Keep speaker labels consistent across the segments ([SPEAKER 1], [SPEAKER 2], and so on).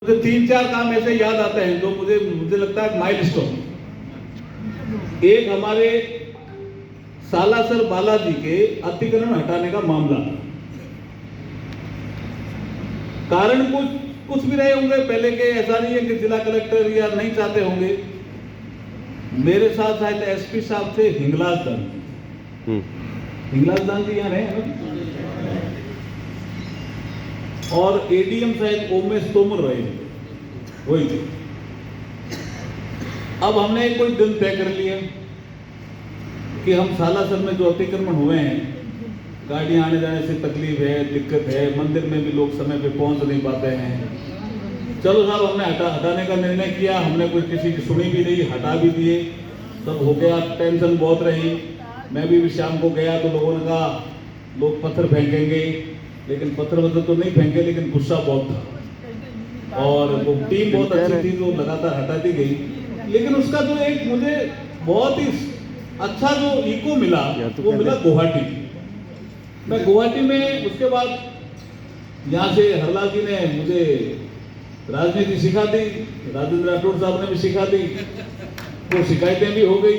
[SPEAKER 1] मुझे 3-4 काम ऐसे याद आते हैं जो मुझे लगता है माइलस्टोन। एक हमारे सालासर बालाजी के अतिक्रमण हटाने का मामला, कारण कुछ भी रहे होंगे पहले के, ऐसा नहीं है कि जिला कलेक्टर या नहीं चाहते होंगे। मेरे साथ शायद एसपी साहब थे हिंगलाज दान, हिंगलाज दान जी यहाँ रहे हैं, और एडीएम शायद ओमेश तोमर रहे, वही थे। अब हमने कोई दिन तय कर लिया कि हम सालासर में जो अतिक्रमण हुए हैं, गाड़ियां आने जाने से तकलीफ है, दिक्कत है, मंदिर में भी लोग समय पे पहुंच नहीं पाते हैं। चलो साहब, हमने हटाने का निर्णय किया। हमने कोई किसी की सुनी भी नहीं, हटा भी दिए, सब हो गया। टेंशन बहुत रही। मैं भी शाम को गया तो लोगों ने कहा लोग पत्थर फेंकेंगे, लेकिन पत्थर तो नहीं फेंके, लेकिन गुस्सा बहुत था और वो टीम बहुत अच्छी थी जो लगातार हटाती गई। लेकिन उसका जो एक मुझे बहुत ही अच्छा जो इको मिला, वो मिला गुवाहाटी। मैं गुवाहाटी में उसके बाद यहाँ से हरलाल जी ने मुझे राजनीति सिखा दी, राजेंद्र राठौड़ साहब ने भी सिखा दी, वो शिकायतें भी हो गई,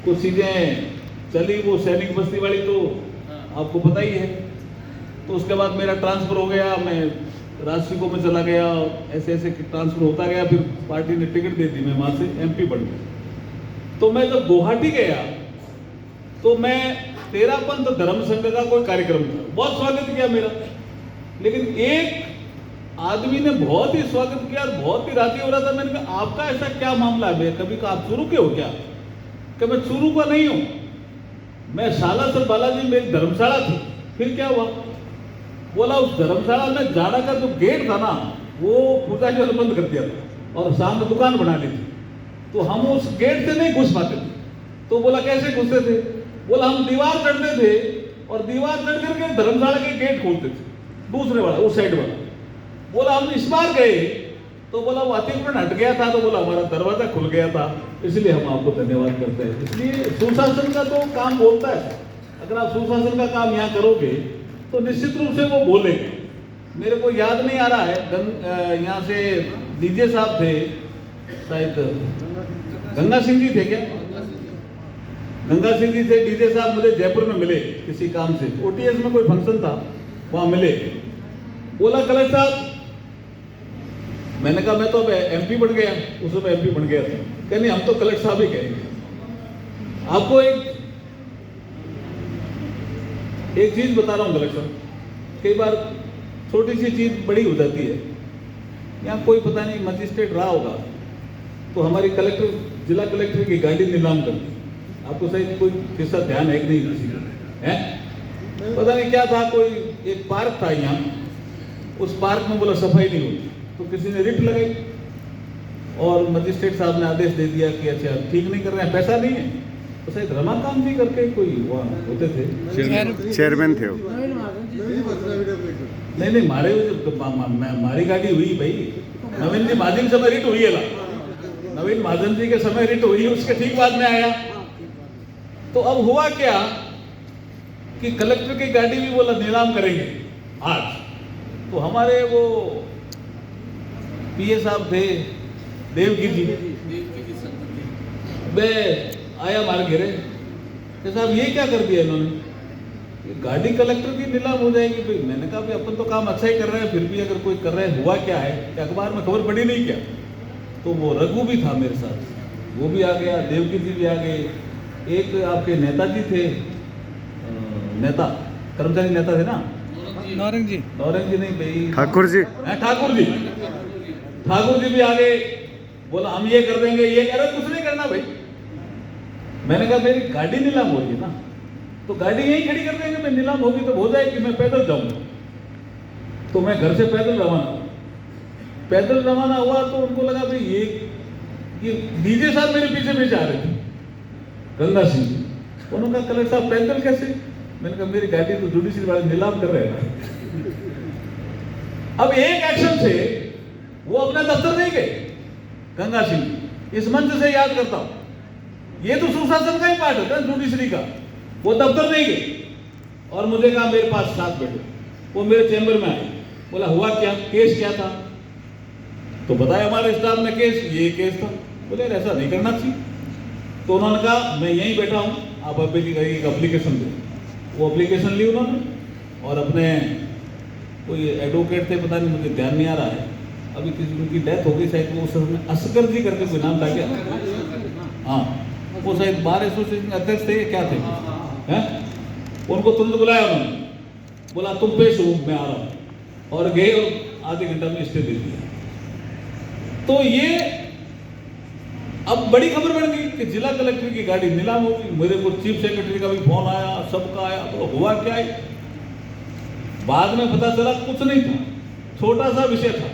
[SPEAKER 1] कुछ चीजें चली। वो सैनिक बस्ती वाली तो आपको पता ही है। तो उसके बाद मेरा ट्रांसफर हो गया, मैं राजसिको में चला गया, ऐसे ऐसे ट्रांसफर होता गया। फिर पार्टी ने टिकट दे दी, मैं वहां से एमपी बन गया। तो मैं जब गुवाहाटी गया तो मैं तेरापंथ धर्म संघ का कोई कार्यक्रम था, बहुत स्वागत किया मेरा। लेकिन एक आदमी ने बहुत ही स्वागत किया और बहुत ही राजी हो रहा था। मैंने कहा आपका ऐसा क्या मामला है, कभी कहा आप चूरू के हो क्या? कि मैं चूरू का नहीं हूं, मैं सालासर बालाजी में एक धर्मशाला थी। फिर क्या हुआ? बोला उस धर्मशाला में जाना का जो गेट था ना, वो पूजा बंद कर दिया था और सामने दुकान बना ली थी, तो हम उस गेट से नहीं घुस पाते थे। तो बोला कैसे घुसते थे? बोला हम दीवार चढ़ते थे और दीवार चढ़ करके धर्मशाला के गेट खोलते थे, दूसरे वाला, उस साइड वाला। बोला हम इस बार गए तो बोला वो अतिक्रमण हट गया था, तो बोला हमारा दरवाजा खुल गया था, इसलिए हम आपको धन्यवाद करते हैं। इसलिए सुशासन का तो काम बोलता है। अगर आप सुशासन का काम यहाँ करोगे तो निश्चित रूप से वो बोलेंगे। मेरे को याद नहीं आ रहा है, यहाँ से डीजे साहब थे, शायद गंगा सिंह जी थे क्या? गंगा सिंह जी थे, डीजे साहब मुझे जयपुर में मिले किसी काम से, ओटीएस में कोई फंक्शन था, वहां मिले। बोला कलेक्टर साहब, मैंने कहा मैं तो अब एमपी बन गया, उस समय एमपी बन गया था। कहने हम तो कलेक्टर साहब ही कहेंगे। आपको एक चीज बता रहा हूं कलेक्टर, कई बार छोटी सी चीज बड़ी हो जाती है। यहाँ कोई पता नहीं मजिस्ट्रेट रहा होगा, तो हमारी कलेक्टर, जिला कलेक्टर की गाड़ी नीलाम कर दी। आपको सही कोई किस्सा ध्यान है कि नहीं? किसी को है पता नहीं क्या था, कोई एक पार्क था यहाँ, उस पार्क में बोला सफाई नहीं होती, तो किसी ने रिट लगाई और मजिस्ट्रेट साहब ने आदेश दे दिया कि अच्छा ठीक नहीं कर रहे हैं, पैसा नहीं है। तो शायद रमाकांत जी करके कोई वहाँ होते थे,
[SPEAKER 2] चेयरमैन थे वो।
[SPEAKER 1] नहीं मारी गाड़ी हुई भाई, नवीन जी महाजन समय रिट हुई है, नवीन महाजन जी के समय रिट हुई, उसके ठीक बाद में आया। तो अब हुआ क्या कि कलेक्टर की गाड़ी भी बोला नीलाम करेंगे आज। तो हमारे वो पीए साहब थे देवगी जी, मैं आया हमारे घेरे कि साहब ये क्या कर दिया इन्होंने, ये गाड़ी कलेक्टर की नीलाम हो जाएगी भाई। मैंने कहा भाई अपन तो काम अच्छा ही कर रहे हैं, फिर भी अगर कोई कर रहे हैं, हुआ क्या है कि अखबार में खबर पड़ी नहीं क्या? तो वो रघु भी था मेरे साथ, वो भी आ गया, देवगी जी भी आ गए, एक आपके नेताजी थे, नेता कर्मचारी नेता थे ना, नौरंग जी नहीं भाई, ठाकुर जी भी आ गए। बोला हम ये कर देंगे, ये कह रहे, कुछ नहीं करना भाई। मैंने कहा मेरी गाड़ी नीलाम हो रही है ना, तो गाड़ी यहीं खड़ी कर देंगे, मैं नीलाम होगी तो हो जाएगी, मैं पैदल जाऊंगा। तो मैं घर से पैदल रवाना हुआ। तो उनको लगा भाई ये डीजे साहब मेरे पीछे पीछे आ रहे थे, गंगा सिंह जी। उन्होंने कहा कलेक्टर साहब पैदल कैसे? मैंने कहा मेरी गाड़ी तो जुडिशरी वाले नीलाम कर रहे हैं। अब एक एक्शन से वो अपने दफ्तर नहीं गए, गंगा सिंह। इस मंच से याद करता हूं, ये तो सुशासन का ही पार्ट होता है, जुडिशरी का। वो दफ्तर नहीं गए और मुझे कहा मेरे पास साथ बैठो। वो मेरे चैम्बर में आए, बोला हुआ क्या, केस क्या था? तो बताया हमारे स्टाफ ने केस, ये केस था। बोले यार ऐसा नहीं करना चाहिए। तो उन्होंने कहा मैं यहीं बैठा हूँ, आप अभी एक एप्लीकेशन दो। वो एप्लीकेशन ली उन्होंने और अपने कोई एडवोकेट थे, पता नहीं मुझे ध्यान नहीं आ रहा है अभी, किसी उनकी डेथ हो गई शायद, वो उस समय असगर जी करके कोई नाम था क्या? हाँ, वो शायद बार एसोसिएशन के अध्यक्ष थे, क्या थे हैं? उनको तुरंत बुलाया उन्होंने, बोला तुम पेश हो, मैं आ रहा हूँ, और गए और आधे घंटा में स्टे दे दिया। तो ये अब बड़ी खबर बन गई कि जिला कलेक्टर की गाड़ी नीलाम होगी। मेरे को चीफ सेक्रेटरी का भी फोन आया, सबका आया, तो हुआ क्या है? बाद में पता चला कुछ नहीं था, छोटा सा विषय था।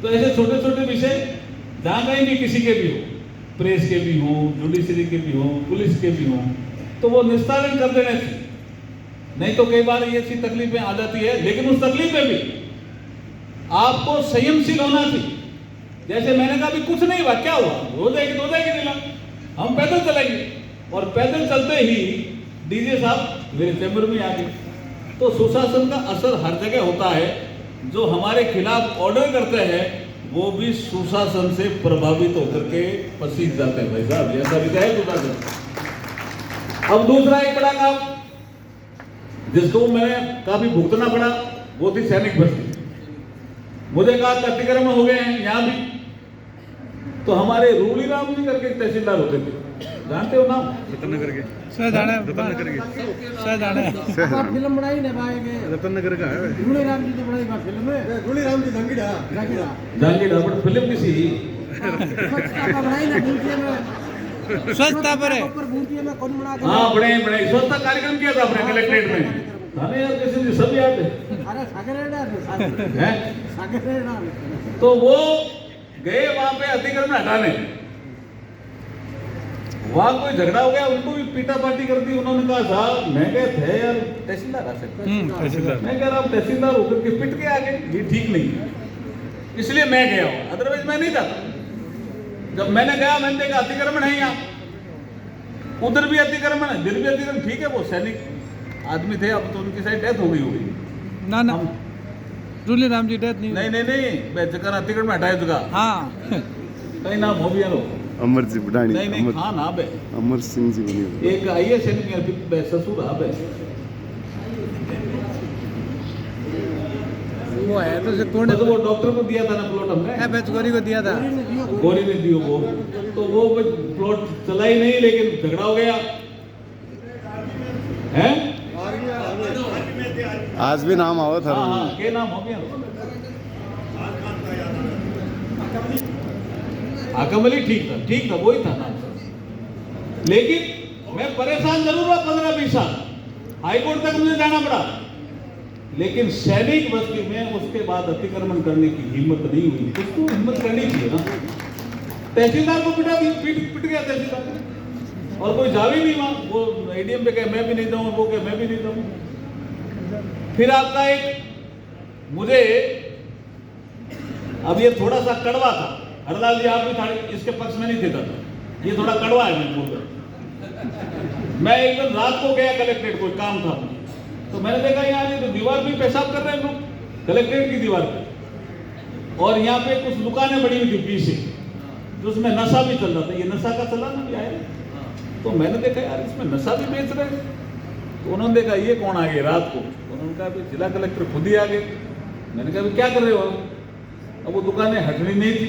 [SPEAKER 1] तो ऐसे छोटे छोटे विषय जहाँ कहीं भी किसी के भी हो, प्रेस के भी हों, जुडिशरी के भी हों, पुलिस के भी हों, तो वो निस्तारण कर देने चाहिए। नहीं तो कई बार ये ऐसी तकलीफें आ जाती है, लेकिन उस तकलीफ में भी आपको संयमशील होना चाहिए। जैसे मैंने कहा भी कुछ नहीं हुआ, क्या हुआ, हो जाएगी नीलाम, हम पैदल चलेंगे। और पैदल चलते ही डीजे साहब मेरे चैम्बर में आ गए। तो सुशासन का असर हर जगह होता है। जो हमारे खिलाफ ऑर्डर करते हैं वो भी सुशासन से प्रभावित होकर के पसीज जाते हैं। भाई साहब ऐसा भी है सुशासन। अब दूसरा एक बड़ा काम जिसको मैंने काफी भुगतना पड़ा, वो थी सैनिक बस्ती। मुझे कहा अतिक्रमण हो गए हैं यहाँ भी। तो हमारे रूली राम जी करके तहसीलदार होते थे, जानते हो नाम?
[SPEAKER 3] रतन नगर के
[SPEAKER 4] आप फिल्म बनाई ना पाएंगे।
[SPEAKER 3] रतन नगर का है
[SPEAKER 4] रूली राम जी तो बनाई बात फिल्म है। रूली राम जी जंगीड़ा
[SPEAKER 1] जहांगीर बट फिल्म किसी
[SPEAKER 4] स्वच्छता बनाई ना बूटिया में,
[SPEAKER 3] स्वच्छता पर है।
[SPEAKER 4] ऊपर बूटिया में कौन बना
[SPEAKER 1] हाँ बड़े स्वच्छता कार्यक्रम किया था अपने कलेक्ट्रेट में। हमें यार किसी ने सब याद है
[SPEAKER 4] अरे सागरेडा
[SPEAKER 1] हैं?
[SPEAKER 4] सागरेडा।
[SPEAKER 1] तो वो गए वहां पे अतिक्रमण हटाने, वहां कोई झगड़ा हो गया, उनको भी पीटा पाटी कर दी। उन्होंने कहा साहब, मैं कहे थे यार तहसीलदार आ सकते, मैं कह रहा हूँ तहसीलदार होकर के पिट के आ गए, ये ठीक नहीं है, इसलिए मैं गया हूँ, अदरवाइज मैं नहीं जाता। जब मैंने गया, मैंने देखा अतिक्रमण है यहाँ, उधर भी अतिक्रमण है, इधर भी अतिक्रमण। ठीक है, वो सैनिक आदमी थे, अब तो उनकी शायद डेथ हो गई होगी
[SPEAKER 3] ना ना, रूली राम जी डेथ नहीं।
[SPEAKER 1] नहीं मैं जगह अतिक्रमण हटाया जगह।
[SPEAKER 3] हाँ
[SPEAKER 1] कहीं नाम हो भी यारो,
[SPEAKER 2] अमर जी बुढ़ानी,
[SPEAKER 1] नहीं हाँ ना बे,
[SPEAKER 2] अमर सिंह जी बनी।
[SPEAKER 1] एक IAS सैनिक ससुर आ बे,
[SPEAKER 3] वो है तो कौन,
[SPEAKER 1] तो वो डॉक्टर को दिया था ना प्लॉट हमने,
[SPEAKER 3] बेचगोरी को दिया था,
[SPEAKER 1] गोरी ने दियो वो, तो वो प्लॉट चला ही नहीं, लेकिन झगड़ा हो गया है।
[SPEAKER 2] आज भी नाम आवा था।
[SPEAKER 1] हाँ के नाम हो गया, हाकम अली, ठीक था वही था नाम। लेकिन मैं परेशान जरूर हुआ 15-20 साल, हाईकोर्ट तक मुझे जाना पड़ा, लेकिन सैनिक बस्ती में उसके बाद अतिक्रमण करने की हिम्मत नहीं हुई। उसको हिम्मत करनी चाहिए ना। तहसीलदार को पिट गया तहसीलदार, और कोई जावे नहीं वहां। वो ADM पे कहे मैं भी नहीं जाऊँ, वो कहे मैं भी नहीं जाऊँ। फिर आपका एक, मुझे अब ये थोड़ा सा कड़वा था, हरलाल जी आप भी था, इसके पक्ष में नहीं देता था, ये थोड़ा कड़वा है मैं बोल रहा। मैं एक दिन रात को गया कलेक्ट्रेट, कोई काम था, तो मैंने देखा यार ये तो दीवार भी पेशाब कर रहे हैं लोग, कलेक्ट्रेट की दीवार पे, और यहाँ पे कुछ दुकानें बड़ी हुई थी पीछे, जिसमें नशा भी चल रहा था। ये नशा का चलान भी आया, तो मैंने देखा यार इसमें नशा भी बेच रहे हैं। तो उन्होंने देखा ये कौन आ गए रात को, उन्होंने कहा भाई जिला कलेक्टर खुद ही आ गए। मैंने कहा क्या कर रहे हो? अब वो दुकानें हटनी नहीं थी,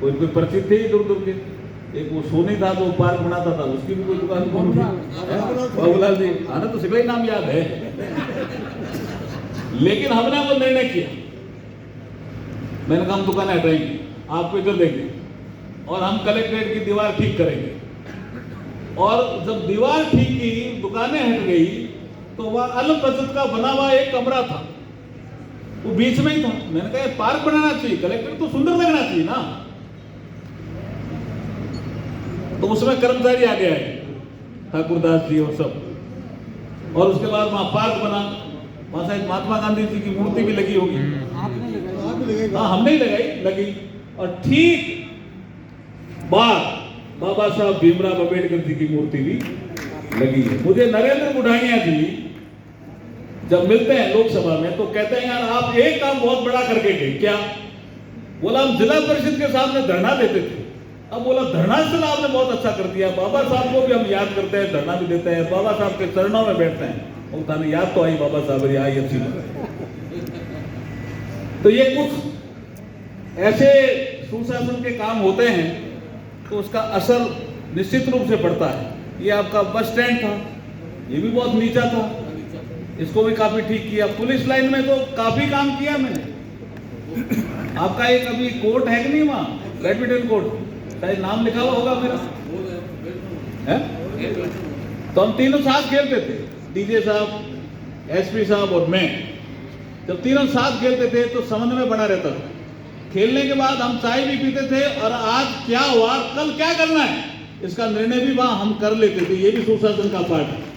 [SPEAKER 1] कोई परिचित थे इधर उधर के। एक वो सोनी था जो पार्क बनाता था, उसकी भी कोई दुकान कौन थी? बाबूलाल जी, आना तो सिर्फ नाम याद है। लेकिन हमने वो निर्णय किया, मैंने कहा हम दुकानें हटाएंगे, आपको इधर देंगे, और हम कलेक्ट्रेट की दीवार ठीक करेंगे। और जब दीवार ठीक की, दुकानें हट गई, तो वह अल्प बचत का बना हुआ एक कमरा था, वो बीच में ही था। मैंने कहा पार्क बनाना चाहिए, कलेक्ट्रेट तो सुंदर लगना चाहिए ना। तो उसमें कर्मचारी आगे आए, ठाकुरदास जी और सब, और उसके बाद वहां पार्क बना। वहां शायद महात्मा गांधी जी की मूर्ति भी लगी होगी, हाँ हमने ही लगी। और ठीक बाहर बाबा साहब भीमराव अम्बेडकर जी की मूर्ति भी लगी है। मुझे नरेंद्र बुढ़ानिया जी जब मिलते हैं लोकसभा में, तो कहते हैं यार आप एक काम बहुत बड़ा करके गए। क्या? बोला हम जिला परिषद के सामने धरना देते थे। अब बोला धरना स्थल आपने बहुत अच्छा कर दिया, बाबा साहब को भी हम याद करते हैं, धरना भी देते हैं, बाबा साहब के चरणों में बैठते हैं। और थाने याद तो आई बाबा साहब आई अच्छी बात। तो ये कुछ ऐसे सुशासन के काम होते हैं तो उसका असर निश्चित रूप से पड़ता है। ये आपका बस स्टैंड था, ये भी बहुत नीचा था, इसको भी काफी ठीक किया। पुलिस लाइन में तो काफी काम किया मैंने। आपका एक अभी कोर्ट है कि नहीं वहाँ, बैडमिंटन कोर्ट, शायद नाम लिखा हुआ होगा मेरा है? तो हम तीनों साथ खेलते थे, डीजे साहब, एसपी साहब और मैं। जब तीनों साथ खेलते थे तो समन्वय बना रहता था। खेलने के बाद हम चाय भी पीते थे और आज क्या हुआ, कल क्या करना है, इसका निर्णय भी वहां हम कर लेते थे। ये भी सुशासन का पार्ट है।